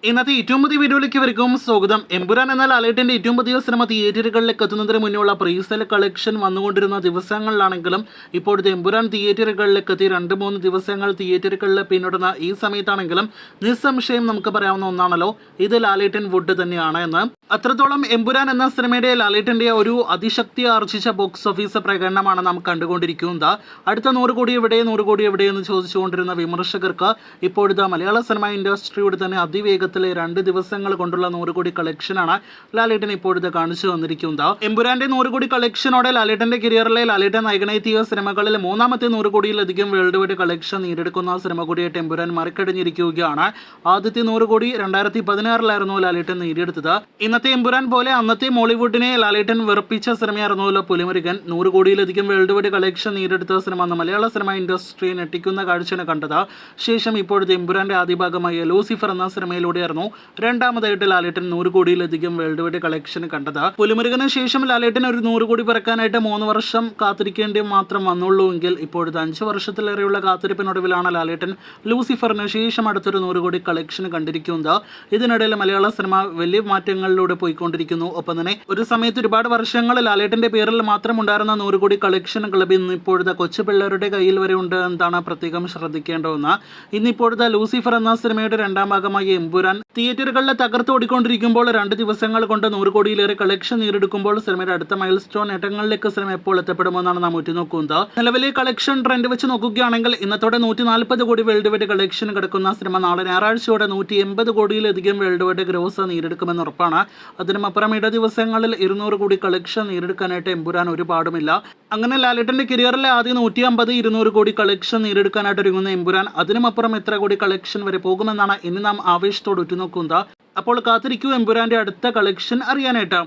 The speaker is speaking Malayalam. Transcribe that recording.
ഇന്നത്തെ ഏറ്റവും പുതിയ വീഡിയോയിലേക്ക് വരികയും സ്വാഗതം. എമ്പുരാൻ എന്ന ലാലേട്ടൻ്റെ ഏറ്റവും പുതിയ സിനിമ തിയേറ്ററുകളിലേക്ക് എത്തുന്നതിന് മുന്നേയുള്ള പ്രീസെയിൽ കളക്ഷൻ വന്നുകൊണ്ടിരുന്ന ദിവസങ്ങളിലാണെങ്കിലും ഇപ്പോഴത്തെ എമ്പുരാൻ തിയേറ്ററുകളിലേക്ക് എത്തി 2-3 ദിവസങ്ങൾ തിയേറ്ററുകളിൽ പിന്നിടുന്ന ഈ സമയത്താണെങ്കിലും നിസ്സംശയം നമുക്ക് പറയാവുന്ന ഒന്നാണല്ലോ ഇത് ലാലേട്ടൻ വുഡ് തന്നെയാണ് എന്ന്. അത്രത്തോളം എമ്പുരാൻ എന്ന സിനിമയുടെ ലാലേട്ടൻ്റെ ഒരു അതിശക്തി ആർജിച്ച ബോക്സ് ഓഫീസ് പ്രകടനമാണ് നാം കണ്ടുകൊണ്ടിരിക്കുന്നത്. അടുത്ത 100 കോടി എവിടെ 100 കോടി എവിടെ എന്ന് ചോദിച്ചുകൊണ്ടിരുന്ന വിമർശകർക്ക് ഇപ്പോഴത്തെ മലയാള സിനിമ ഇൻഡസ്ട്രിയുടെ തന്നെ അതിവേഗത്തിൽ 2 ദിവസങ്ങൾ കൊണ്ടുള്ള 100 കോടി കളക്ഷനാണ് ലാലേട്ടൻ ഇപ്പോഴത്തെ കാണിച്ചു വന്നിരിക്കുന്നത്. എമ്പുരാന്റെ 100 കോടി കളക്ഷനോടെ ലാലേട്ടന്റെ കരിയറിലെ ലാലേട്ടൻ നായകനെത്തിയ സിനിമകളിൽ 3ാമത്തെ 100 കോടിയിലധികം വേൾഡ് വൈഡ് കളക്ഷൻ നേടിയെടുക്കുന്ന സിനിമ കൂടിയായിട്ട് എമ്പുരാൻ മറികടഞ്ഞിരിക്കുകയാണ്. ആദ്യത്തെ 100 കോടി 2016 ലാലേട്ടൻ നേടിയെടുത്തത്. ഇന്നത്തെ എമ്പുരാൻ പോലെ അന്നത്തെ മോളിവുഡിനെ ലാലേട്ടൻ വെറുപ്പിച്ച സിനിമയായിരുന്നല്ലോ പുലിമുരുകൻ. 100 കോടിയിലധികം വേൾഡ് വൈഡ് കളക്ഷൻ നേടിയെടുത്ത സിനിമ മലയാള സിനിമ ഇൻഡസ്ട്രിയെ ഞെട്ടിക്കുന്ന കാഴ്ചയാണ് കണ്ടത്. ശേഷം ഇപ്പോഴത്തെ എമ്പുരാന്റെ ആദ്യ ഭാഗമായ ലൂസിഫർ എന്ന സിനിമയിലൂടെ രണ്ടാമതായിട്ട് ലാലേട്ടൻ 100 കോടിയിലധികം വേൾഡ് വൈഡ് കളക്ഷൻ കണ്ടത്. പുലിമുരുകന് ശേഷം ലാലേട്ടൻ ഒരു 100 കോടി പിറക്കാനായിട്ട് 3 വർഷം കാത്തിരിക്കേണ്ടി മാത്രം വന്നുള്ളൂ എങ്കിൽ ഇപ്പോഴത്തെ 5 വർഷത്തിലേറെയുള്ള കാത്തിരിപ്പിനൊടുവിലാണ് ലാലേട്ടൻ ലൂസിഫറിന് ശേഷം അടുത്തൊരു 100 കോടി കളക്ഷൻ കണ്ടിരിക്കുന്നത്. ഇതിനിടയിൽ മലയാള സിനിമ വലിയ മാറ്റങ്ങളിലൂടെ പോയിക്കൊണ്ടിരിക്കുന്നു. ഒപ്പം തന്നെ ഒരു സമയത്ത് ഒരുപാട് വർഷങ്ങൾ ലാലേട്ടന്റെ പേരിൽ മാത്രം ഉണ്ടായിരുന്ന 100 കോടി കളക്ഷൻ ക്ലബ് ഇന്ന് ഇപ്പോഴത്തെ കൊച്ചു പിള്ളേരുടെ കയ്യിൽ വരെ ഉണ്ട് എന്നതാണ് പ്രത്യേകം ശ്രദ്ധിക്കേണ്ടതെന്ന്. ഇന്നിപ്പോഴത്തെ ലൂസിഫർ എന്ന സിനിമയുടെ 2ാം ഭാഗമായ എമ്പുരാൻ തിയേറ്ററുകളിൽ തകർത്ത് ഓടിക്കൊണ്ടിരിക്കുമ്പോൾ 2 ദിവസങ്ങൾ കൊണ്ട് 100 കോടിയിലേറെ കളക്ഷൻ നേടിയെടുക്കുമ്പോൾ സിനിമയുടെ അടുത്ത മൈൽ സ്റ്റോൺ നേട്ടങ്ങളിലേക്ക് സിനിമ എപ്പോൾ എത്തപ്പെടുമെന്നാണ് നാം ഉറ്റുനോക്കുന്നത്. നിലവിലെ കളക്ഷൻ ട്രെൻഡ് വെച്ച് നോക്കുകയാണെങ്കിൽ ഇന്നത്തോടെ 140 കോടി വേൾഡ് വൈഡ് കളക്ഷൻ കിടക്കുന്ന സിനിമ നാളെ ഞായറാഴ്ചയോടെ 180 കോടിയിലധികം വേൾഡ് വൈഡ് ഗ്രോസ് നേടിയെടുക്കുമെന്ന് ഉറപ്പാണ്. അതിനുമപ്പുറം ഇട ദിവസങ്ങളിൽ 200 കോടി കളക്ഷൻ നേടിയെടുക്കാനായിട്ട് എമ്പുരാൻ ഒരുപാടുമില്ല. അങ്ങനെ ലാലേട്ടന്റെ കരിയറിലെ ആദ്യം 150-200 കോടി കളക്ഷൻ നേടിയെടുക്കാനായിട്ട് ഒരുങ്ങുന്ന എമ്പുരാൻ അതിനുമപ്പുറം എത്ര കോടി കളക്ഷൻ വരെ പോകുമെന്നാണ് ഇനി നാം ആവേശത്തോട് ഉറ്റുനോക്കുന്നത്. അപ്പോൾ കാത്തിരിക്കൂ എമ്പുരാന്റെ അടുത്ത കളക്ഷൻ അറിയാനായിട്ട്.